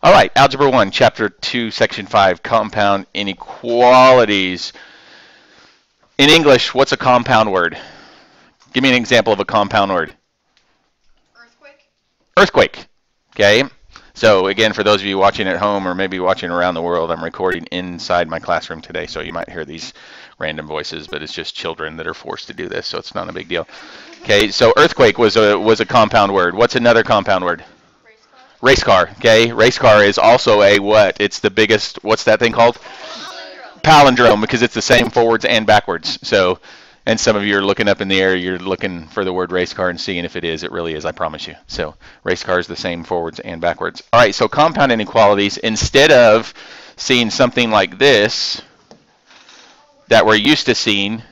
All right, Algebra 1, Chapter 2, Section 5, Compound Inequalities. In English, what's a compound word? Give me an example of a compound word. Earthquake. Earthquake. Okay. So again, for those of you watching at home or maybe watching around the world, I'm recording inside my classroom today, so you might hear these random voices, but it's just children that are forced to do this, so it's not a big deal. Okay, so earthquake was a compound word. What's another compound word? Race car. Okay, race car is also a what? It's the biggest. What's that thing called? Palindrome, because it's the same forwards and backwards. So, and some of you are looking up in the air, you're looking for the word race car and seeing if it is. It really is, I promise you. So race car is the same forwards and backwards. All right, so compound inequalities, instead of seeing something like this that we're used to seeing,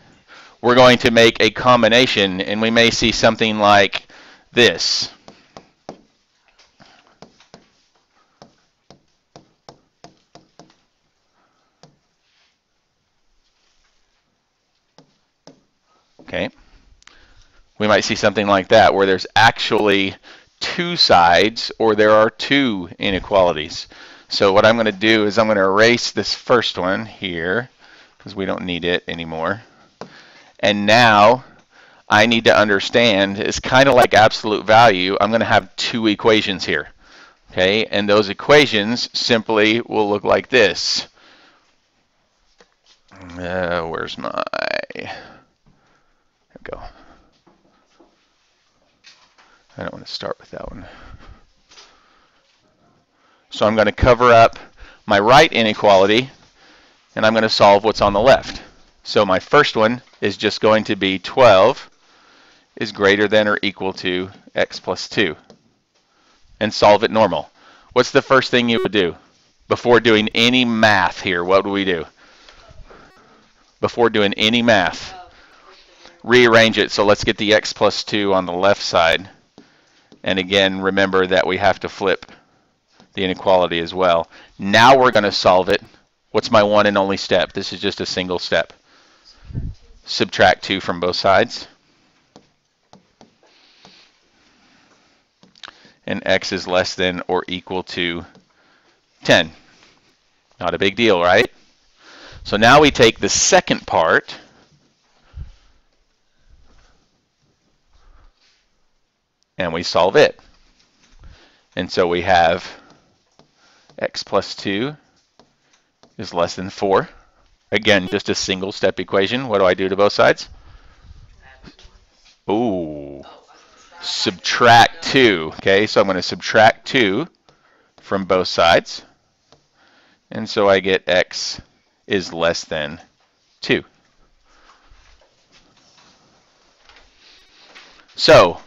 we're going to make a combination, and we may see something like this. Okay, we might see something like that where there's actually two sides or there are two inequalities. So what I'm going to do is I'm going to erase this first one here because we don't need it anymore. And now I need to understand, it's kind of like absolute value. I'm going to have two equations here. Okay, and those equations simply will look like this. Where's my... Go. I don't want to start with that one. So I'm going to cover up my right inequality, and I'm going to solve what's on the left. So my first one is just going to be 12 is greater than or equal to x plus 2. And solve it normal. What's the first thing you would do? Before doing any math here, what would we do? Before doing any math. Rearrange it. So let's get the x plus 2 on the left side. And again, remember that we have to flip the inequality as well. Now we're going to solve it. What's my one and only step? This is just a single step. Subtract 2 from both sides. And x is less than or equal to 10. Not a big deal, right? So now we take the second part and we solve it. And so we have x plus 2 is less than 4. Again, just a single step equation. What do I do to both sides? Ooh, subtract 2. Okay, so I'm going to subtract 2 from both sides. And so I get x is less than 2. So,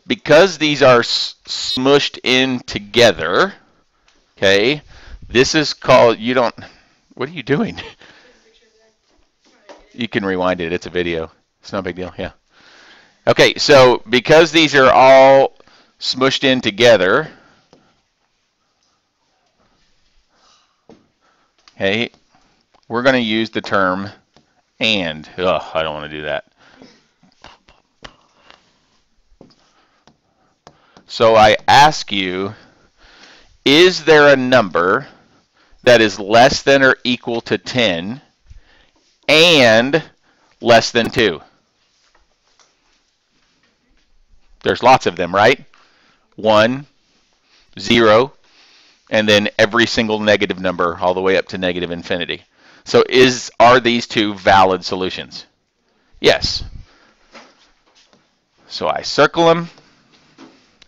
because these are smushed in together, okay, this is called, what are you doing? You can rewind it, it's a video. It's no big deal, yeah. Okay, so because these are all smushed in together, okay, we're going to use the term and. Ugh, I don't want to do that. So I ask you, is there a number that is less than or equal to 10 and less than 2? There's lots of them, right? 1, 0, and then every single negative number all the way up to negative infinity. So are these two valid solutions? Yes. So I circle them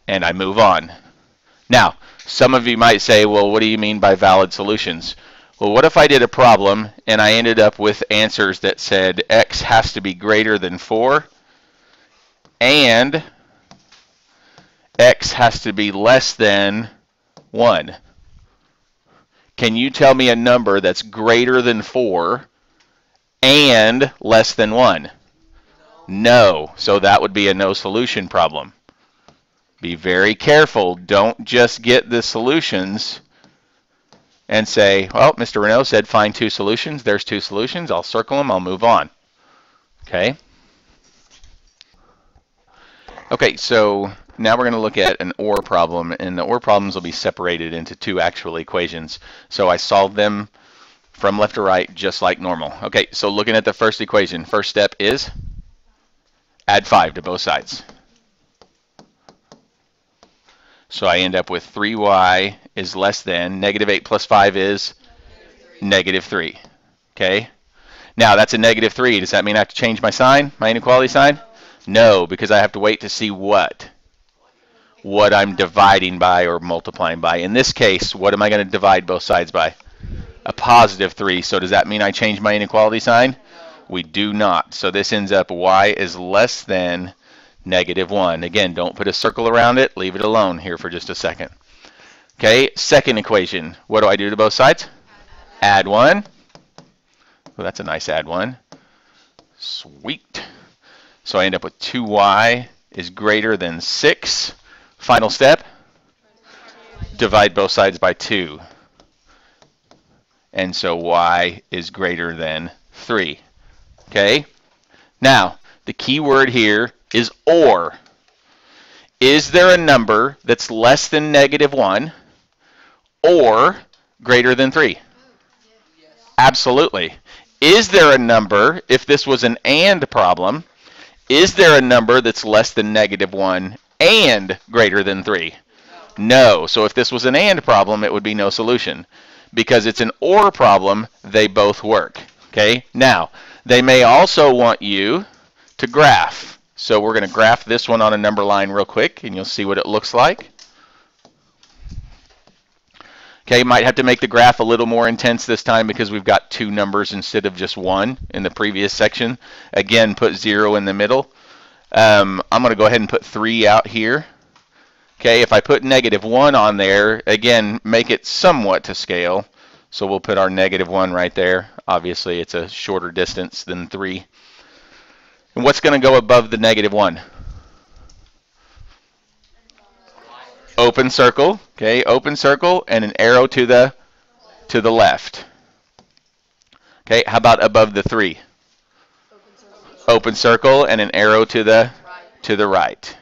and I move on. Now, some of you might say, well, what do you mean by valid solutions? Well, what if I did a problem and I ended up with answers that said x has to be greater than 4 and x has to be less than 1? Can you tell me a number that's greater than 4 and less than 1? No. So that would be a no solution problem. Be very careful. Don't just get the solutions and say, well, Mr. Renault said find two solutions. There's two solutions. I'll circle them. I'll move on. Okay? Okay, so Now we're going to look at an OR problem, and the OR problems will be separated into two actual equations. So I solved them from left to right just like normal. Okay, so looking at the first equation, first step is add 5 to both sides. So I end up with 3y is less than negative 8 plus 5 is negative 3. Okay? Now that's a negative 3. Does that mean I have to change my sign, my inequality sign? No, because I have to wait to see what I'm dividing by or multiplying by. In this case, what am I going to divide both sides by? A positive 3. So does that mean I change my inequality sign? We do not. So this ends up y is less than negative 1. Again, don't put a circle around it. Leave it alone here for just a second. Okay, second equation. What do I do to both sides? Add 1. Well, that's a nice add 1. Sweet. So I end up with 2y is greater than 6. Final step, divide both sides by 2. And so y is greater than 3. Okay? Now, the key word here is OR. Is there a number that's less than negative 1 or greater than 3? Absolutely. Is there a number, if this was an AND problem, is there a number that's less than negative 1 and greater than 3? No. So if this was an AND problem, it would be no solution. Because it's an OR problem, they both work. Okay? Now, they may also want you to graph. So we're going to graph this one on a number line real quick, and you'll see what it looks like. Okay, might have to make the graph a little more intense this time because we've got 2 numbers instead of just 1 in the previous section. Again, put 0 in the middle. I'm going to go ahead and put 3 out here. Okay, if I put negative 1 on there, again, make it somewhat to scale. So we'll put our negative 1 right there. Obviously, it's a shorter distance than 3. And what's going to go above the negative 1? Open circle, okay, open circle, and an arrow to the left. Okay, how about above the 3? Open circle and an arrow to the right.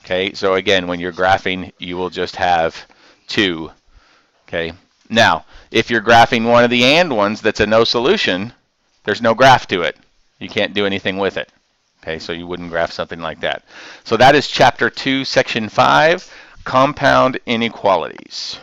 Okay, so again, when you're graphing, you will just have 2. Okay, now if you're graphing one of the AND ones that's a no solution, there's no graph to it. You can't do anything with it. Okay, so you wouldn't graph something like that. So that is Chapter 2, Section 5, Compound Inequalities.